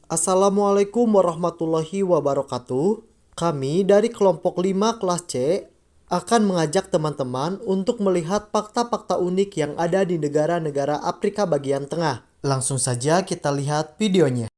Assalamualaikum warahmatullahi wabarakatuh. Kami dari kelompok 5 kelas C akan mengajak teman-teman untuk melihat fakta-fakta unik yang ada di negara-negara Afrika bagian tengah. Langsung saja kita lihat videonya.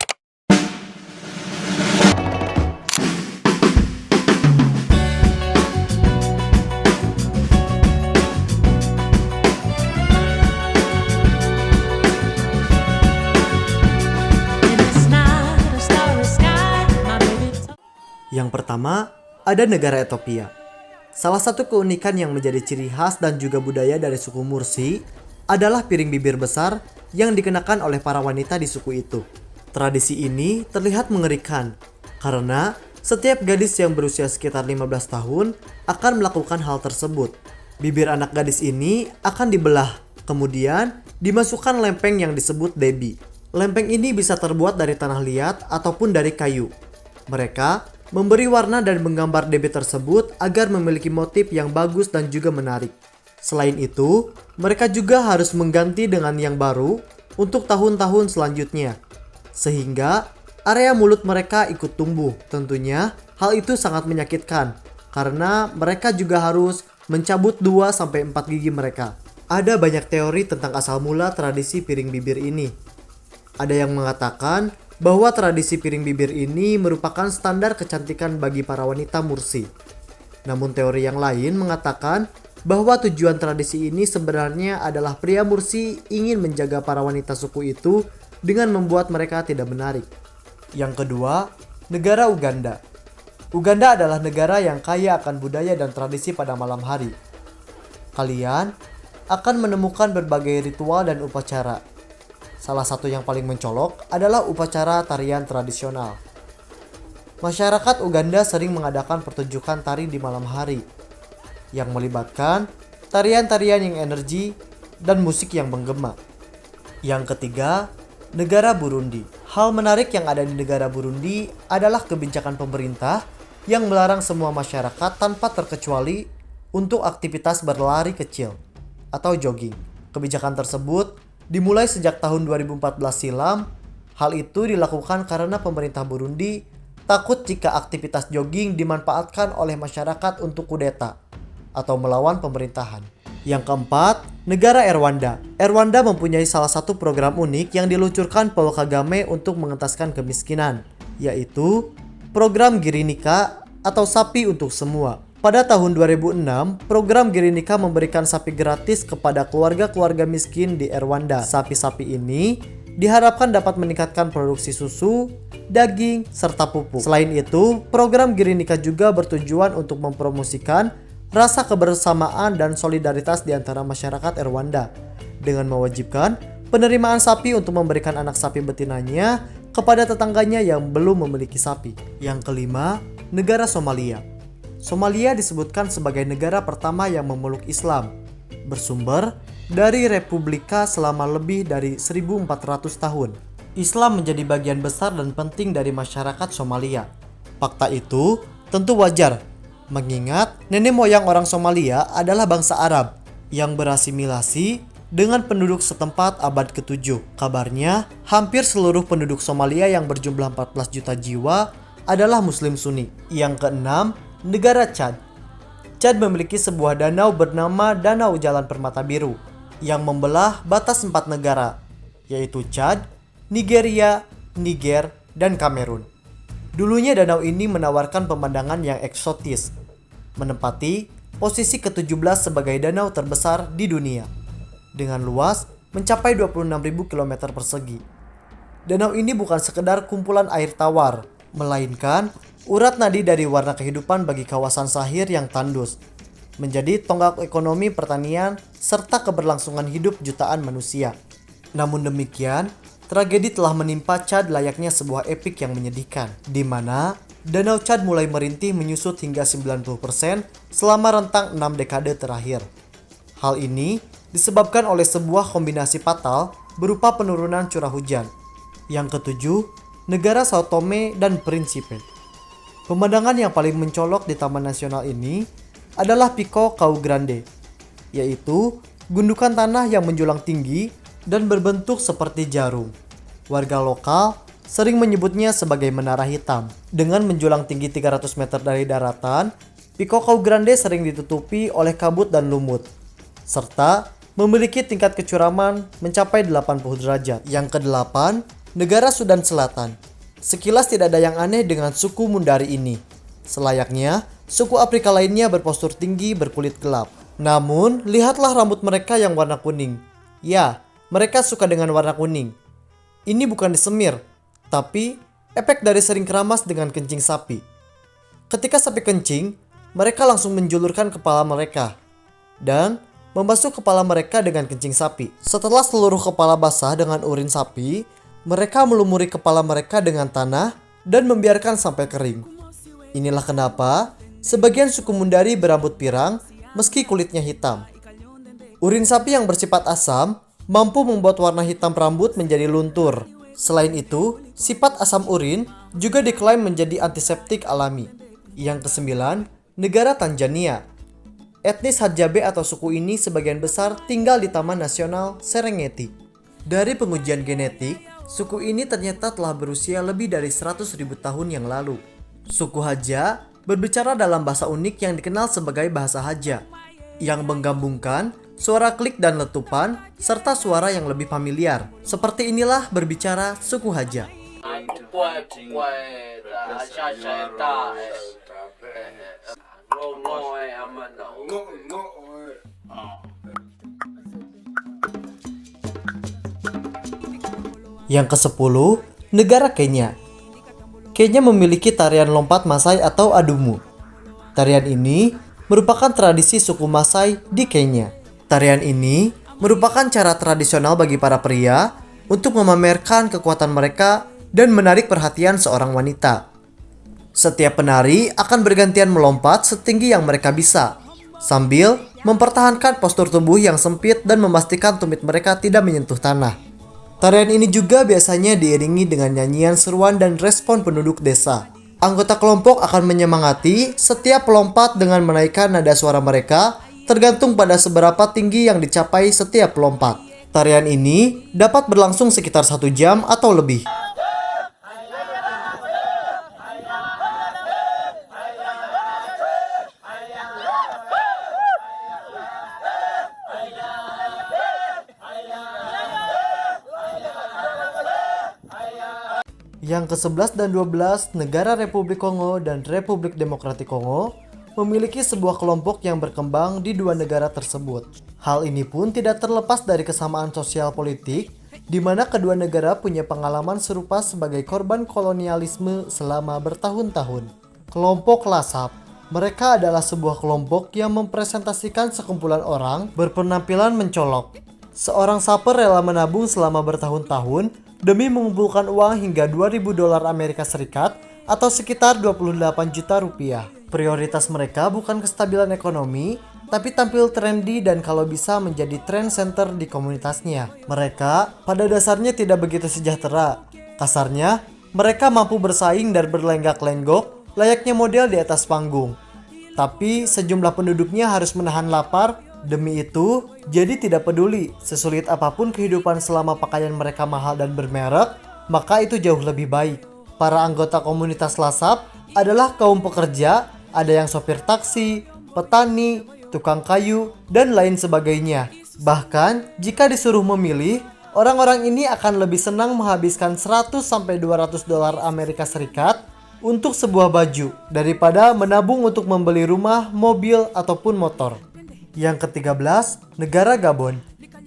Yang pertama, ada negara Ethiopia. Salah satu keunikan yang menjadi ciri khas dan juga budaya dari suku Mursi adalah piring bibir besar yang dikenakan oleh para wanita di suku itu. Tradisi ini terlihat mengerikan karena setiap gadis yang berusia sekitar 15 tahun akan melakukan hal tersebut. Bibir anak gadis ini akan dibelah, kemudian dimasukkan lempeng yang disebut debi. Lempeng ini bisa terbuat dari tanah liat ataupun dari kayu. Mereka memberi warna dan menggambar debi tersebut agar memiliki motif yang bagus dan juga menarik. Selain itu, mereka juga harus mengganti dengan yang baru untuk tahun-tahun selanjutnya. Sehingga area mulut mereka ikut tumbuh. Tentunya hal itu sangat menyakitkan karena mereka juga harus mencabut 2-4 gigi mereka. Ada banyak teori tentang asal mula tradisi piring bibir ini. Ada yang mengatakan bahwa tradisi piring bibir ini merupakan standar kecantikan bagi para wanita Mursi. Namun teori yang lain mengatakan bahwa tujuan tradisi ini sebenarnya adalah pria Mursi ingin menjaga para wanita suku itu dengan membuat mereka tidak menarik. Yang kedua, negara Uganda. Uganda adalah negara yang kaya akan budaya dan tradisi pada malam hari. Kalian akan menemukan berbagai ritual dan upacara. Salah satu yang paling mencolok adalah upacara tarian tradisional. Masyarakat Uganda sering mengadakan pertunjukan tari di malam hari yang melibatkan tarian-tarian yang energi dan musik yang menggema. Yang ketiga, negara Burundi. Hal menarik yang ada di negara Burundi adalah kebijakan pemerintah yang melarang semua masyarakat tanpa terkecuali untuk aktivitas berlari kecil atau jogging. Kebijakan tersebut dimulai sejak tahun 2014 silam. Hal itu dilakukan karena pemerintah Burundi takut jika aktivitas jogging dimanfaatkan oleh masyarakat untuk kudeta atau melawan pemerintahan. Yang keempat, negara Rwanda. Rwanda mempunyai salah satu program unik yang diluncurkan Paul Kagame untuk mengentaskan kemiskinan, yaitu program Girinika atau sapi untuk semua. Pada tahun 2006, program Girinika memberikan sapi gratis kepada keluarga-keluarga miskin di Rwanda. Sapi-sapi ini diharapkan dapat meningkatkan produksi susu, daging, serta pupuk. Selain itu, program Girinika juga bertujuan untuk mempromosikan rasa kebersamaan dan solidaritas di antara masyarakat Rwanda dengan mewajibkan penerimaan sapi untuk memberikan anak sapi betinanya kepada tetangganya yang belum memiliki sapi. Yang kelima, negara Somalia. Somalia disebutkan sebagai negara pertama yang memeluk Islam, bersumber dari Republika selama lebih dari 1400 tahun. Islam menjadi bagian besar dan penting dari masyarakat Somalia. Fakta itu tentu wajar, mengingat nenek moyang orang Somalia adalah bangsa Arab yang berasimilasi dengan penduduk setempat abad ke-7. Kabarnya, hampir seluruh penduduk Somalia yang berjumlah 14 juta jiwa adalah Muslim Sunni. Yang keenam, negara Chad. Chad memiliki sebuah danau bernama Danau Jalan Permata Biru yang membelah batas 4 negara, yaitu Chad, Nigeria, Niger, dan Kamerun. Dulunya danau ini menawarkan pemandangan yang eksotis, menempati posisi ke-17 sebagai danau terbesar di dunia, dengan luas mencapai 26.000 km persegi. Danau ini bukan sekedar kumpulan air tawar, melainkan urat nadi dari warna kehidupan bagi kawasan Sahir yang tandus, menjadi tonggak ekonomi pertanian serta keberlangsungan hidup jutaan manusia. Namun demikian, tragedi telah menimpa Chad layaknya sebuah epik yang menyedihkan, di mana Danau Chad mulai merintih menyusut hingga 90% selama rentang 6 dekade terakhir. Hal ini disebabkan oleh sebuah kombinasi fatal berupa penurunan curah hujan. Yang ketujuh, negara Sao Tome dan Principe. Pemandangan yang paling mencolok di Taman Nasional ini adalah Pico Cau Grande, yaitu gundukan tanah yang menjulang tinggi dan berbentuk seperti jarum. Warga lokal sering menyebutnya sebagai Menara Hitam. Dengan menjulang tinggi 300 meter dari daratan, Pico Kau Grande sering ditutupi oleh kabut dan lumut, serta memiliki tingkat kecuraman mencapai 80 derajat. Yang kedelapan, negara Sudan Selatan. Sekilas tidak ada yang aneh dengan suku Mundari ini. Selayaknya, suku Afrika lainnya berpostur tinggi berkulit gelap. Namun, lihatlah rambut mereka yang warna kuning. Ya, mereka suka dengan warna kuning. Ini bukan disemir, tapi efek dari sering keramas dengan kencing sapi. Ketika sapi kencing, mereka langsung menjulurkan kepala mereka dan membasuh kepala mereka dengan kencing sapi. Setelah seluruh kepala basah dengan urin sapi, mereka melumuri kepala mereka dengan tanah dan membiarkan sampai kering. Inilah kenapa sebagian suku Mundari berambut pirang meski kulitnya hitam. Urin sapi yang bersifat asam mampu membuat warna hitam rambut menjadi luntur. Selain itu, sifat asam urin juga diklaim menjadi antiseptik alami. Yang kesembilan, negara Tanzania. Etnis Hadzabe atau suku ini sebagian besar tinggal di Taman Nasional Serengeti. Dari pengujian genetik, suku ini ternyata telah berusia lebih dari 100.000 tahun yang lalu. Suku Hadza berbicara dalam bahasa unik yang dikenal sebagai bahasa Hadza, yang menggabungkan suara klik dan letupan serta suara yang lebih familiar. Seperti inilah berbicara suku Hadza. Yang ke-10, negara Kenya. Kenya memiliki tarian lompat Masai atau Adumu. Tarian ini merupakan tradisi suku Masai di Kenya. Tarian ini merupakan cara tradisional bagi para pria untuk memamerkan kekuatan mereka dan menarik perhatian seorang wanita. Setiap penari akan bergantian melompat setinggi yang mereka bisa, sambil mempertahankan postur tubuh yang sempit dan memastikan tumit mereka tidak menyentuh tanah. Tarian ini juga biasanya diiringi dengan nyanyian seruan dan respon penduduk desa. Anggota kelompok akan menyemangati setiap pelompat dengan menaikkan nada suara mereka, tergantung pada seberapa tinggi yang dicapai setiap pelompat. Tarian ini dapat berlangsung sekitar 1 jam atau lebih. Yang ke-11 dan 12, negara Republik Kongo dan Republik Demokratik Kongo memiliki sebuah kelompok yang berkembang di dua negara tersebut. Hal ini pun tidak terlepas dari kesamaan sosial politik, di mana kedua negara punya pengalaman serupa sebagai korban kolonialisme selama bertahun-tahun. Kelompok Lasap. Mereka adalah sebuah kelompok yang mempresentasikan sekumpulan orang berpenampilan mencolok. Seorang saper rela menabung selama bertahun-tahun demi mengumpulkan uang hingga $2.000 Amerika Serikat atau sekitar 28 juta rupiah. Prioritas mereka bukan kestabilan ekonomi, tapi tampil trendy dan kalau bisa menjadi trend center di komunitasnya. Mereka pada dasarnya tidak begitu sejahtera. Kasarnya, mereka mampu bersaing dan berlenggak-lenggok layaknya model di atas panggung. Tapi sejumlah penduduknya harus menahan lapar. Demi itu, jadi tidak peduli sesulit apapun kehidupan selama pakaian mereka mahal dan bermerek, maka itu jauh lebih baik. Para anggota komunitas Lasap adalah kaum pekerja, ada yang sopir taksi, petani, tukang kayu, dan lain sebagainya. Bahkan, jika disuruh memilih, orang-orang ini akan lebih senang menghabiskan $100-200 Amerika Serikat untuk sebuah baju daripada menabung untuk membeli rumah, mobil, ataupun motor. Yang ke-13, negara Gabon.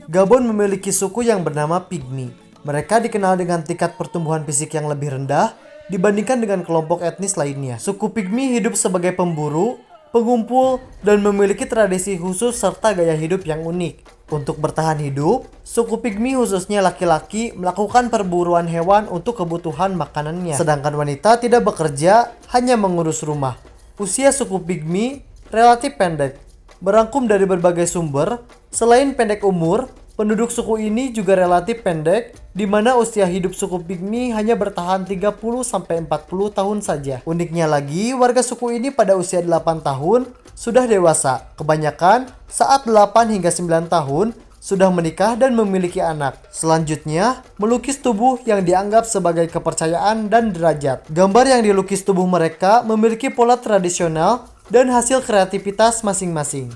Gabon memiliki suku yang bernama Pygmy. Mereka dikenal dengan tingkat pertumbuhan fisik yang lebih rendah dibandingkan dengan kelompok etnis lainnya. Suku Pygmy hidup sebagai pemburu, pengumpul, dan memiliki tradisi khusus serta gaya hidup yang unik. Untuk bertahan hidup, suku Pygmy khususnya laki-laki melakukan perburuan hewan untuk kebutuhan makanannya. Sedangkan wanita tidak bekerja, hanya mengurus rumah. Usia suku Pygmy relatif pendek. Berangkum dari berbagai sumber, selain pendek umur, penduduk suku ini juga relatif pendek, di mana usia hidup suku Pygmy hanya bertahan 30-40 tahun saja. Uniknya lagi, warga suku ini pada usia 8 tahun sudah dewasa. Kebanyakan saat 8 hingga 9 tahun sudah menikah dan memiliki anak. Selanjutnya, melukis tubuh yang dianggap sebagai kepercayaan dan derajat. Gambar yang dilukis tubuh mereka memiliki pola tradisional dan hasil kreativitas masing-masing.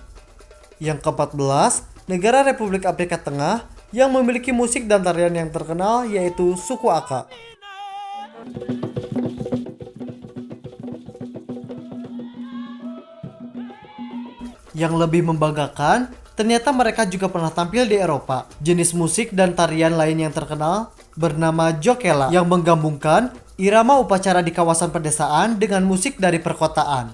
Yang ke-14, negara Republik Afrika Tengah yang memiliki musik dan tarian yang terkenal yaitu suku Aka. Yang lebih membanggakan, ternyata mereka juga pernah tampil di Eropa. Jenis musik dan tarian lain yang terkenal bernama Jokela yang menggabungkan irama upacara di kawasan pedesaan dengan musik dari perkotaan.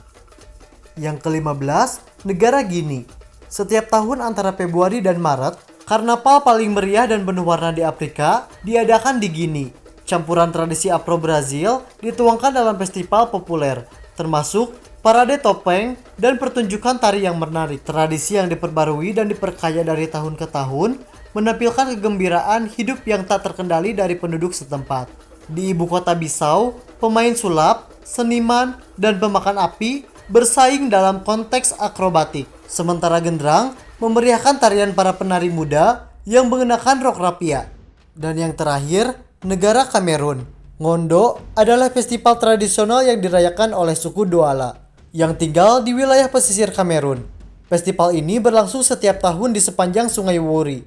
Yang ke-15, negara Gini. Setiap tahun antara Februari dan Maret, karnaval paling meriah dan penuh warna di Afrika diadakan di Gini. Campuran tradisi Afro Brazil dituangkan dalam festival populer, termasuk parade topeng dan pertunjukan tari yang menarik. Tradisi yang diperbarui dan diperkaya dari tahun ke tahun menampilkan kegembiraan hidup yang tak terkendali dari penduduk setempat. Di ibu kota Bissau, pemain sulap, seniman, dan pemakan api bersaing dalam konteks akrobatik. Sementara genderang memeriahkan tarian para penari muda yang mengenakan rok rapia. Dan yang terakhir, negara Kamerun. Ngondo adalah festival tradisional yang dirayakan oleh suku Douala yang tinggal di wilayah pesisir Kamerun. Festival ini berlangsung setiap tahun di sepanjang Sungai Wuri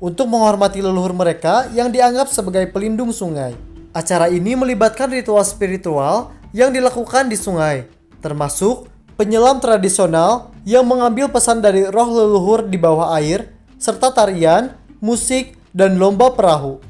untuk menghormati leluhur mereka yang dianggap sebagai pelindung sungai. Acara ini melibatkan ritual spiritual yang dilakukan di sungai, termasuk penyelam tradisional yang mengambil pesan dari roh leluhur di bawah air, serta tarian, musik, dan lomba perahu.